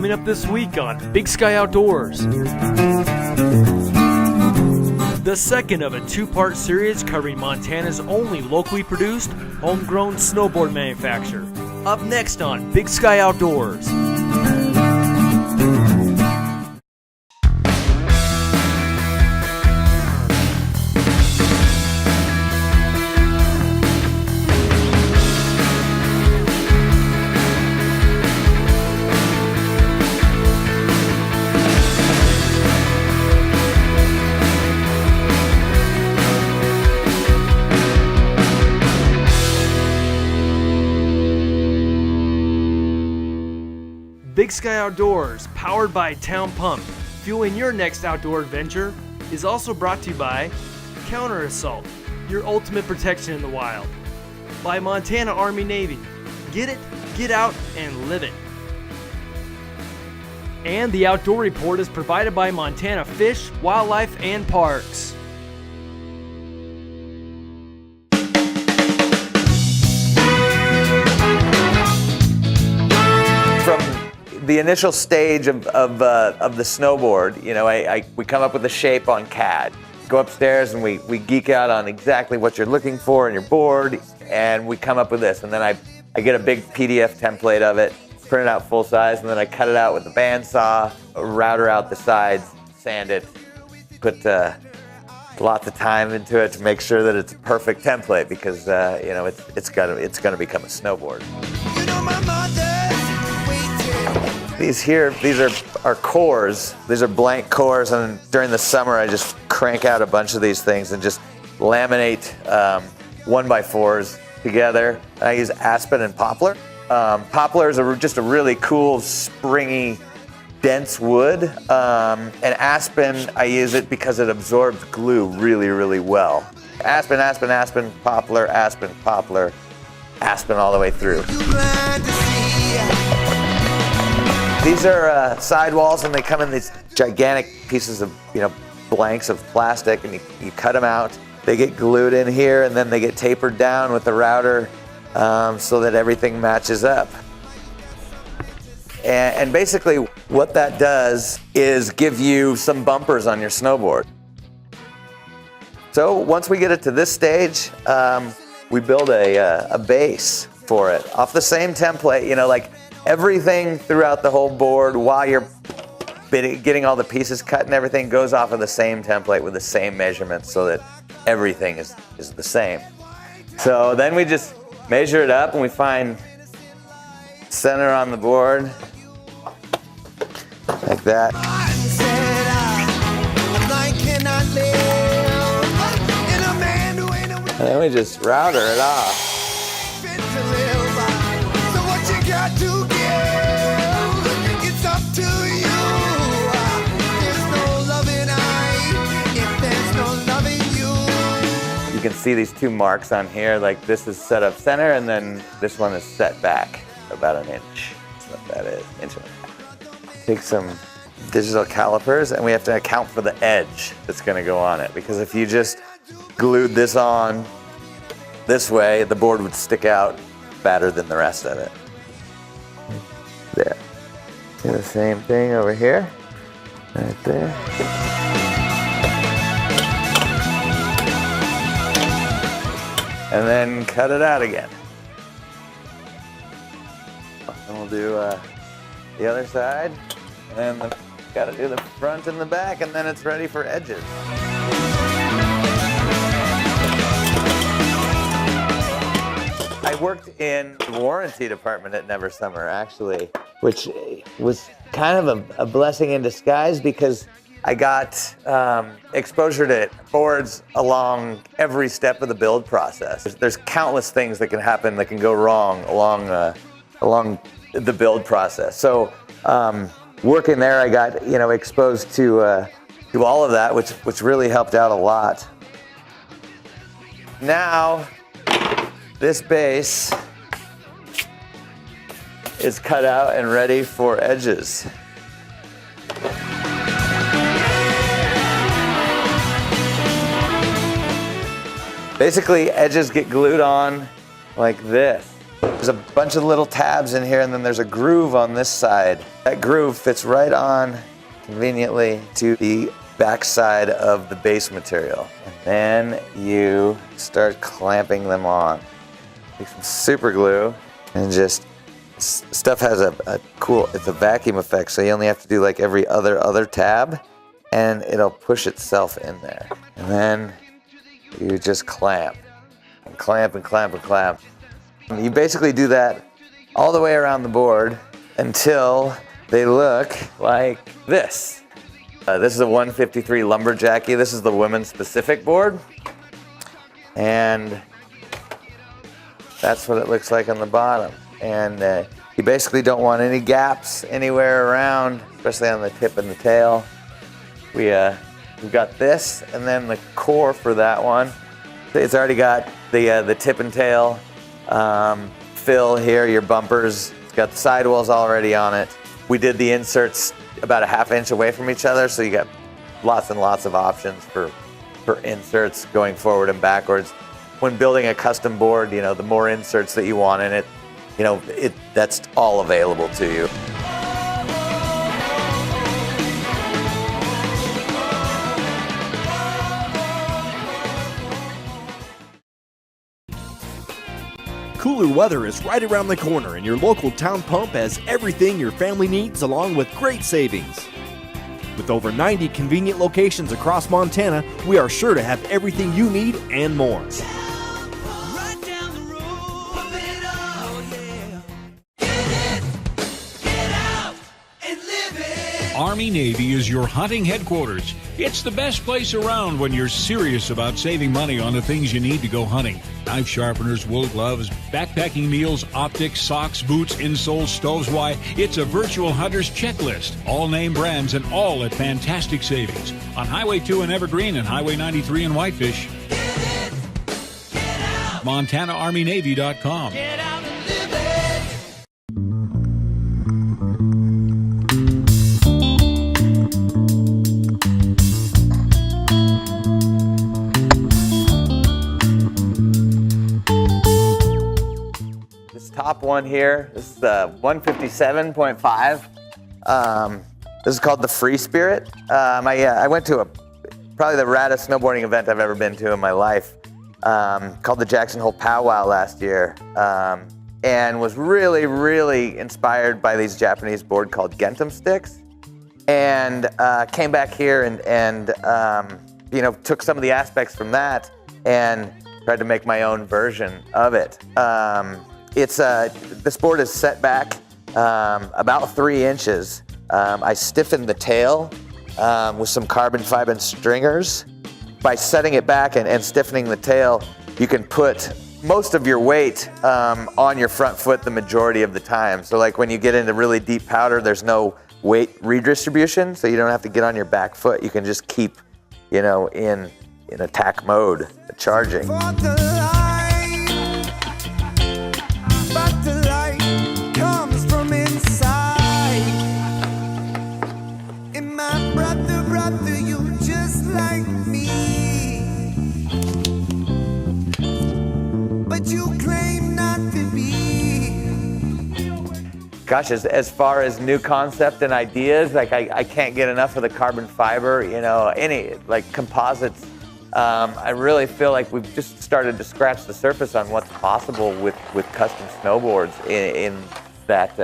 coming up this week on Big Sky Outdoors. The second of a two-part series covering Montana's only locally produced, homegrown snowboard manufacturer. Up next on Big Sky Outdoors. Big Sky Outdoors, powered by Town Pump, fueling your next outdoor adventure, is also brought to you by Counter Assault, your ultimate protection in the wild. By Montana Army Navy, get it, get out, and live it. And the Outdoor Report is provided by Montana Fish, Wildlife, and Parks. The initial stage of the snowboard, you know, we come up with a shape on CAD. Go upstairs and we geek out on exactly what you're looking for in your board, and we come up with this. And then I get a big PDF template of it, print it out full size, and then I cut it out with a bandsaw, router out the sides, sand it, put lots of time into it to make sure that it's a perfect template, because you know, it's gonna become a snowboard. You know my mother. These are our cores. These are blank cores, and during the summer I just crank out a bunch of these things and just laminate 1x4s together. I use aspen and poplar. Poplar is just a really cool, springy, dense wood. And aspen, I use it because it absorbs glue really, really well. Aspen, aspen, aspen, poplar, aspen, poplar, aspen all the way through. These are sidewalls, and they come in these gigantic pieces of, you know, blanks of plastic, and you cut them out. They get glued in here, and then they get tapered down with the router so that everything matches up. And basically what that does is give you some bumpers on your snowboard. So once we get it to this stage, we build a base for it off the same template, you know, like everything throughout the whole board while you're getting all the pieces cut and everything goes off of the same template with the same measurements so that everything is the same. So then we just measure it up and we find center on the board like that. And then we just router it off. You can see these two marks on here, like this is set up center and then this one is set back about an inch. That's what that is, inch and a half. Take some digital calipers and we have to account for the edge that's gonna go on it, because if you just glued this on this way, the board would stick out fatter than the rest of it. There. Do the same thing over here, right there. And then cut it out again. And we'll do the other side, and then gotta do the front and the back, and then it's ready for edges. I worked in the warranty department at Never Summer, actually, which was kind of a blessing in disguise, because I got exposure to boards along every step of the build process. There's countless things that can happen, that can go wrong along the build process. So working there, I got, you know, exposed to all of that, which really helped out a lot. Now, this base is cut out and ready for edges. Basically, edges get glued on like this. There's a bunch of little tabs in here, and then there's a groove on this side. That groove fits right on conveniently to the back side of the base material. And then you start clamping them on. Take some super glue and just, stuff has a cool, it's a vacuum effect, so you only have to do like every other tab, and it'll push itself in there. And then you just clamp and clamp and clamp and clamp. You basically do that all the way around the board until they look like this. This is a 153 Lumberjacky. This is the women's specific board. And that's what it looks like on the bottom. And you basically don't want any gaps anywhere around, especially on the tip and the tail. We've got this, and then the core for that one. It's already got the tip and tail fill here, your bumpers. It's got the sidewalls already on it. We did the inserts about a ½ inch away from each other, so you got lots and lots of options for inserts going forward and backwards. When building a custom board, you know, the more inserts that you want in it, you know, that's all available to you. Cooler weather is right around the corner, and your local town pump has everything your family needs along with great savings. With over 90 convenient locations across Montana, we are sure to have everything you need and more. Army-Navy is your hunting headquarters. It's the best place around when you're serious about saving money on the things you need to go hunting. Knife sharpeners, wool gloves, backpacking meals, optics, socks, boots, insoles, stoves. Why, it's a virtual hunter's checklist. All name brands and all at fantastic savings. On Highway 2 in Evergreen and Highway 93 in Whitefish. MontanaArmyNavy.com. Get out and live it. Top one here, this is the 157.5. This is called the Free Spirit. I went to probably the raddest snowboarding event I've ever been to in my life, called the Jackson Hole Powwow last year, and was really, really inspired by these Japanese board called Gentum sticks, and came back here and you know, took some of the aspects from that and tried to make my own version of it. This board is set back about 3 inches. I stiffened the tail with some carbon fiber stringers. By setting it back and stiffening the tail, you can put most of your weight on your front foot the majority of the time. So like when you get into really deep powder, there's no weight redistribution, so you don't have to get on your back foot. You can just keep, you know, in attack mode, charging. Gosh, as far as new concept and ideas, like I can't get enough of the carbon fiber, you know, any like composites. I really feel like we've just started to scratch the surface on what's possible with custom snowboards in that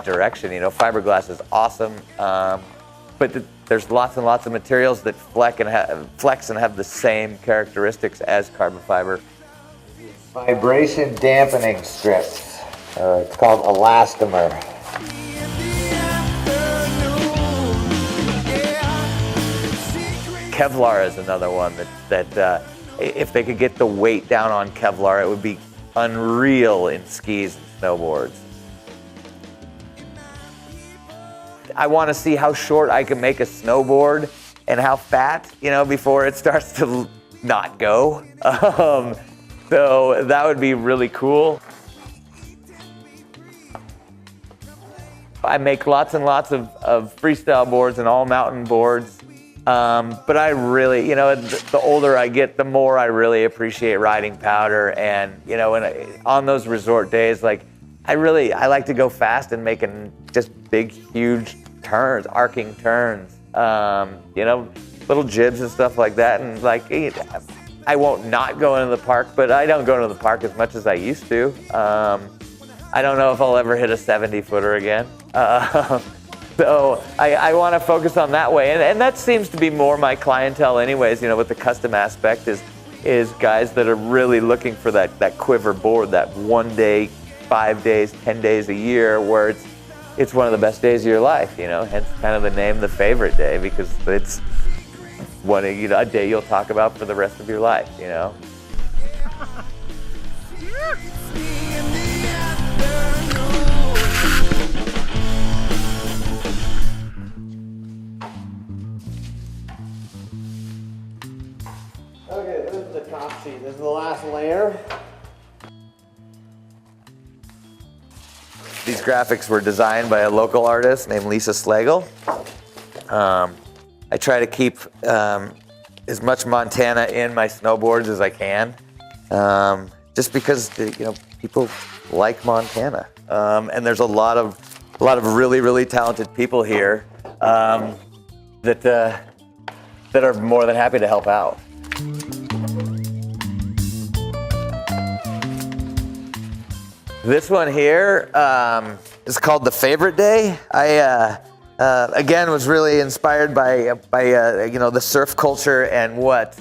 direction. You know, fiberglass is awesome, but there's lots and lots of materials that flex and have the same characteristics as carbon fiber. Vibration dampening strips. It's called elastomer. Kevlar is another one that if they could get the weight down on Kevlar, it would be unreal in skis and snowboards. I want to see how short I can make a snowboard and how fat, you know, before it starts to not go. So that would be really cool. I make lots and lots of freestyle boards and all mountain boards. But I really, the older I get, the more I really appreciate riding powder. And, on those resort days, like, I like to go fast and making just big, huge turns, arcing turns, little jibs and stuff like that. And like, I won't not go into the park, but I don't go into the park as much as I used to. I don't know if I'll ever hit a 70-footer again. So I want to focus on that way. And that seems to be more my clientele anyways, with the custom aspect is guys that are really looking for that quiver board, that 1 day, 5 days, 10 days a year where it's one of the best days of your life, hence kind of the name, the favorite day, because it's a day you'll talk about for the rest of your life, Okay, this is the top sheet. This is the last layer. These graphics were designed by a local artist named Lisa Slagle. I try to keep as much Montana in my snowboards as I can, just because people like Montana, and there's a lot of really, really talented people here that are more than happy to help out. This one here is called The Favorite Day. I again was really inspired by the surf culture and what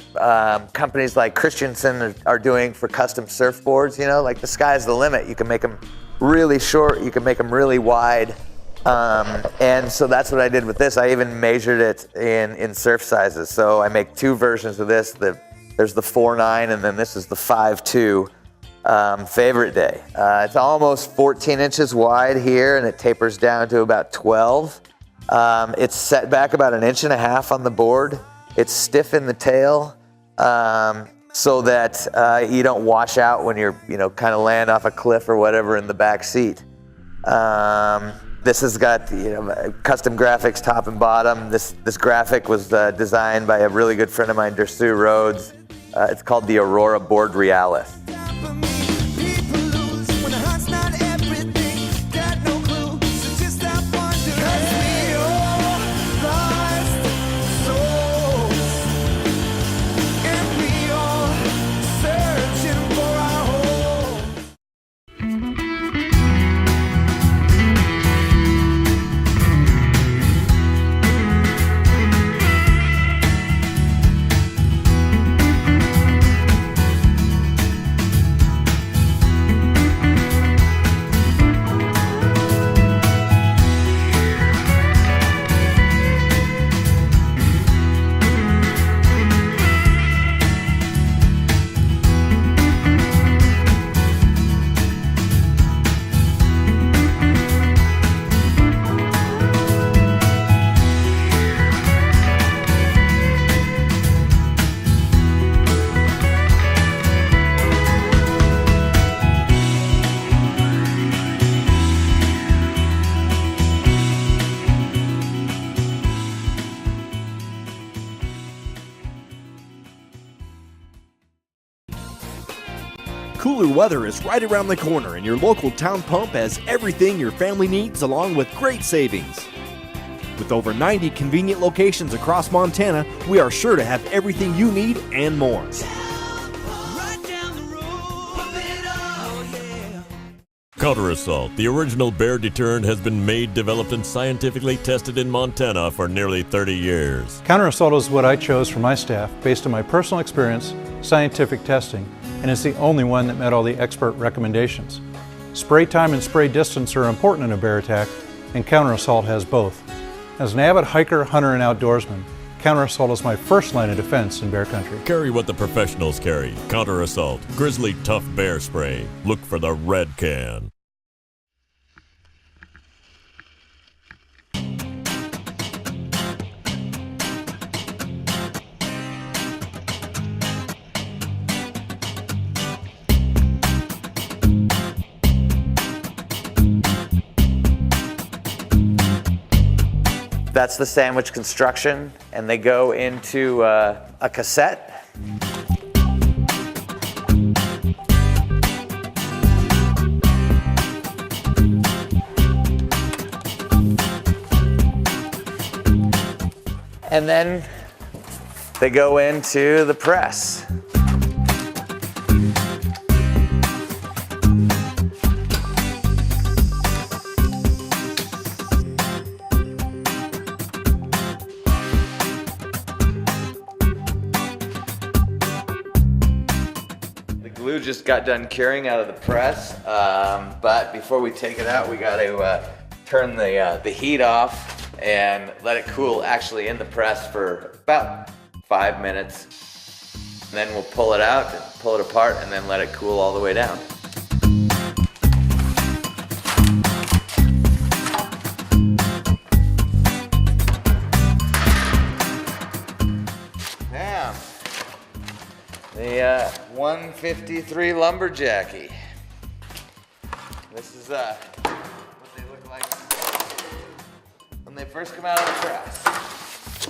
companies like Christensen are doing for custom surfboards. Like the sky's the limit. You can make them really short. You can make them really wide. And so that's what I did with this. I even measured it in surf sizes. So I make two versions of this. There's the 4.9 and then this is the 5.2. Favorite Day. It's almost 14 inches wide here and it tapers down to about 12. It's set back about 1.5 inches on the board. It's stiff in the tail so that you don't wash out when you're kind of land off a cliff or whatever in the back seat. This has got custom graphics top and bottom. This graphic was designed by a really good friend of mine, Dersu Rhodes. It's called the Aurora Board Realis. Cooler weather is right around the corner, and your local town pump has everything your family needs along with great savings. With over 90 convenient locations across Montana, we are sure to have everything you need and more. Counter Assault, the original bear deterrent, has been made, developed, and scientifically tested in Montana for nearly 30 years. Counter Assault is what I chose for my staff based on my personal experience, scientific testing, and it's the only one that met all the expert recommendations. Spray time and spray distance are important in a bear attack, and Counter Assault has both. As an avid hiker, hunter, and outdoorsman, Counter Assault is my first line of defense in bear country. Carry what the professionals carry. Counter Assault, Grizzly Tough Bear Spray. Look for the red can. That's the sandwich construction, and they go into a cassette. And then they go into the press. The glue just got done curing out of the press, but before we take it out, we got to turn the heat off and let it cool actually in the press for about 5 minutes. And then we'll pull it out, and pull it apart, and then let it cool all the way down. Now, the 153 Lumberjacky. This is what they look like when they first come out of the press.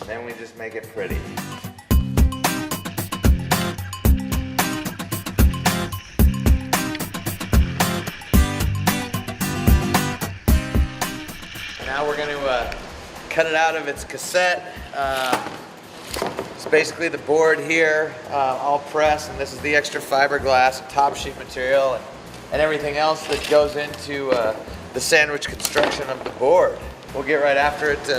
Then we just make it pretty. Now we're going to cut it out of its cassette. It's basically the board here, all pressed, and this is the extra fiberglass and top sheet material and everything else that goes into the sandwich construction of the board. We'll get right after it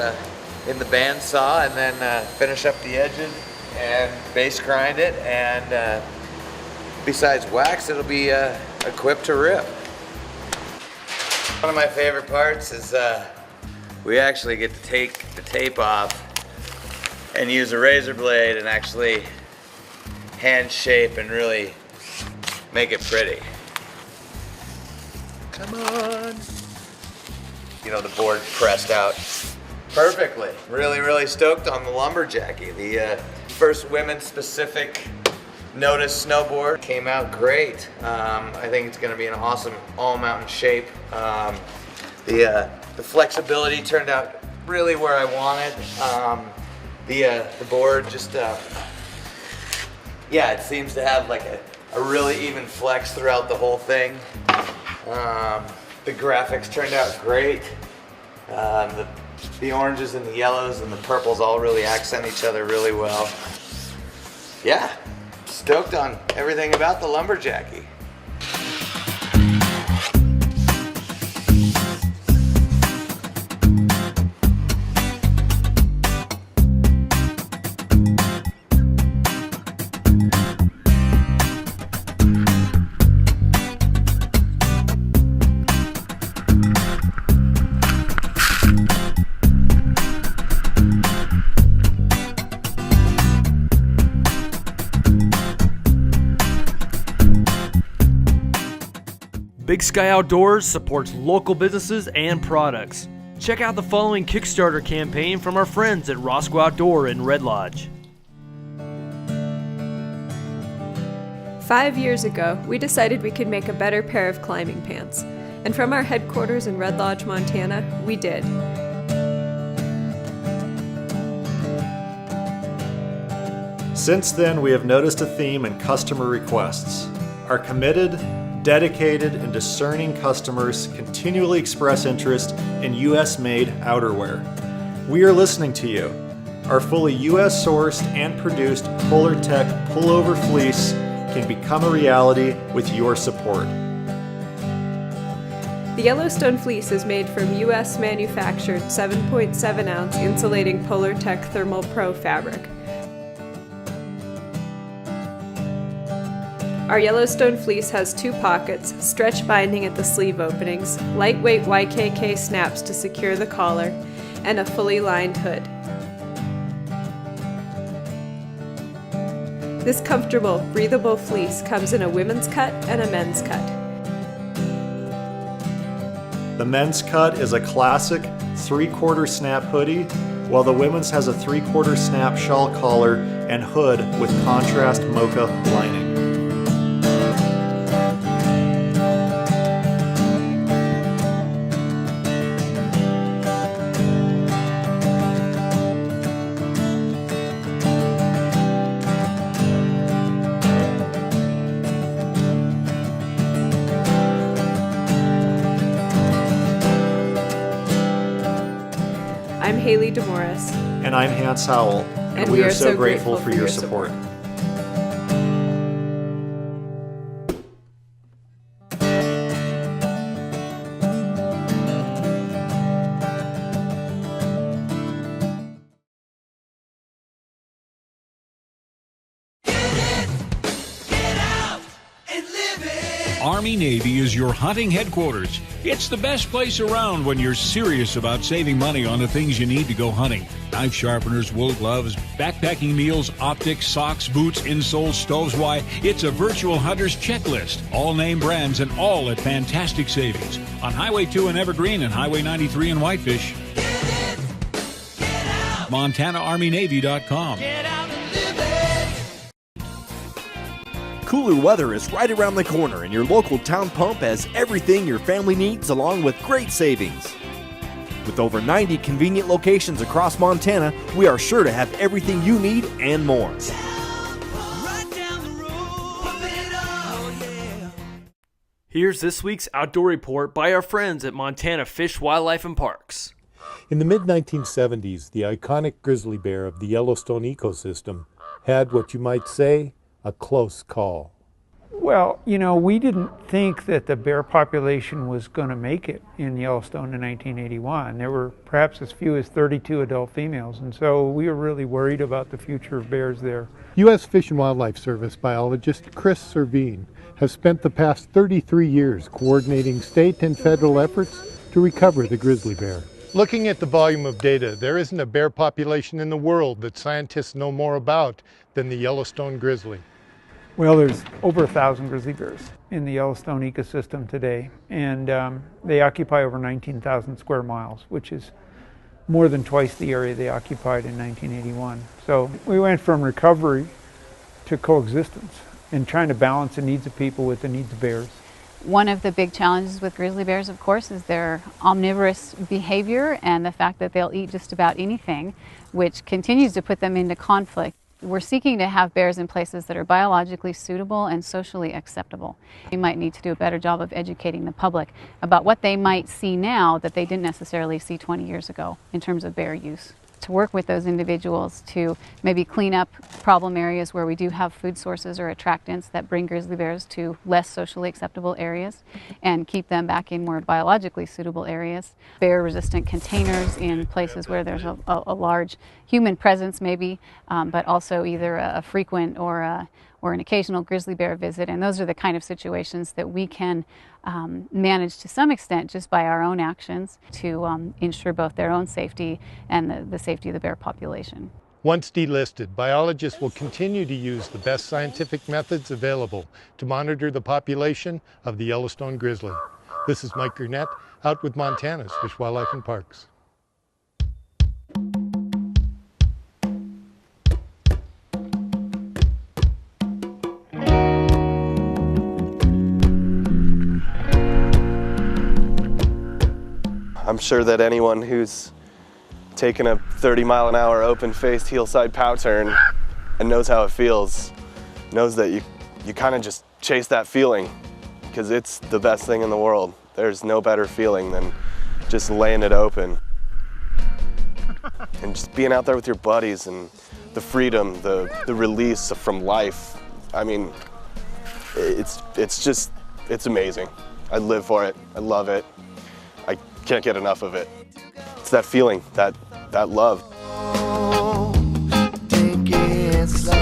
in the bandsaw and then finish up the edges and base grind it, and besides wax, it'll be equipped to rip. One of my favorite parts is we actually get to take the tape off and use a razor blade and actually hand shape and really make it pretty. Come on. You know, the board pressed out perfectly. Really, really stoked on the Lumberjacky. The first women's specific Notice Snowboard came out great. I think it's gonna be an awesome all mountain shape. The flexibility turned out really where I wanted. The board just, yeah, it seems to have like a really even flex throughout the whole thing. The graphics turned out great. The oranges and the yellows and the purples all really accent each other really well. Yeah, stoked on everything about the Lumberjacky. Big Sky Outdoors supports local businesses and products. Check out the following Kickstarter campaign from our friends at Roscoe Outdoor in Red Lodge. 5 years ago, we decided we could make a better pair of climbing pants. And from our headquarters in Red Lodge, Montana, we did. Since then, we have noticed a theme in customer requests. Our committed, dedicated, and discerning customers continually express interest in US-made outerwear. We are listening to you. Our fully US-sourced and produced Polartec pullover fleece can become a reality with your support. The Yellowstone fleece is made from US manufactured 7.7 ounce insulating Polartec Thermal Pro fabric. Our Yellowstone fleece has 2 pockets, stretch binding at the sleeve openings, lightweight YKK snaps to secure the collar, and a fully lined hood. This comfortable, breathable fleece comes in a women's cut and a men's cut. The men's cut is a classic 3/4 snap hoodie, while the women's has a 3/4 snap shawl collar and hood with contrast mocha lining. I'm Haley DeMorris. And I'm Hans Howell, and we are so grateful for your support. Army-Navy is your hunting headquarters. It's the best place around when you're serious about saving money on the things you need to go hunting. Knife sharpeners, wool gloves, backpacking meals, optics, socks, boots, insoles, stoves. Why, it's a virtual hunter's checklist. All name brands and all at fantastic savings. On Highway 2 in Evergreen and Highway 93 in Whitefish. MontanaArmyNavy.com. Cooler weather is right around the corner, and your local town pump has everything your family needs along with great savings. With over 90 convenient locations across Montana, we are sure to have everything you need and more. Here's this week's outdoor report by our friends at Montana Fish, Wildlife, and Parks. In the mid-1970s, the iconic grizzly bear of the Yellowstone ecosystem had what you might say a close call. Well, you know, we didn't think that the bear population was going to make it in Yellowstone in 1981. There were perhaps as few as 32 adult females, and so we were really worried about the future of bears there. U.S. Fish and Wildlife Service biologist Chris Servine has spent the past 33 years coordinating state and federal efforts to recover the grizzly bear. Looking at the volume of data, there isn't a bear population in the world that scientists know more about than the Yellowstone grizzly. Well, there's over 1,000 grizzly bears in the Yellowstone ecosystem today, and they occupy over 19,000 square miles, which is more than twice the area they occupied in 1981. So we went from recovery to coexistence and trying to balance the needs of people with the needs of bears. One of the big challenges with grizzly bears, of course, is their omnivorous behavior and the fact that they'll eat just about anything, which continues to put them into conflict. We're seeking to have bears in places that are biologically suitable and socially acceptable. We might need to do a better job of educating the public about what they might see now that they didn't necessarily see 20 years ago in terms of bear use. To work with those individuals to maybe clean up problem areas where we do have food sources or attractants that bring grizzly bears to less socially acceptable areas and keep them back in more biologically suitable areas. Bear-resistant containers in places where there's a large human presence maybe, but also either a frequent or an occasional grizzly bear visit. And those are the kind of situations that we can manage to some extent just by our own actions to ensure both their own safety and the safety of the bear population. Once delisted, biologists will continue to use the best scientific methods available to monitor the population of the Yellowstone grizzly. This is Mike Gurnett, out with Montana's Fish, Wildlife, and Parks. I'm sure that anyone who's taken a 30-mile-an-hour open-faced heel-side pow turn and knows how it feels, knows that you kind of just chase that feeling because it's the best thing in the world. There's no better feeling than just laying it open and just being out there with your buddies and the freedom, the release from life. I mean, it's amazing. I live for it. I love it. I can't get enough of it. It's that feeling, that love. Take it slow.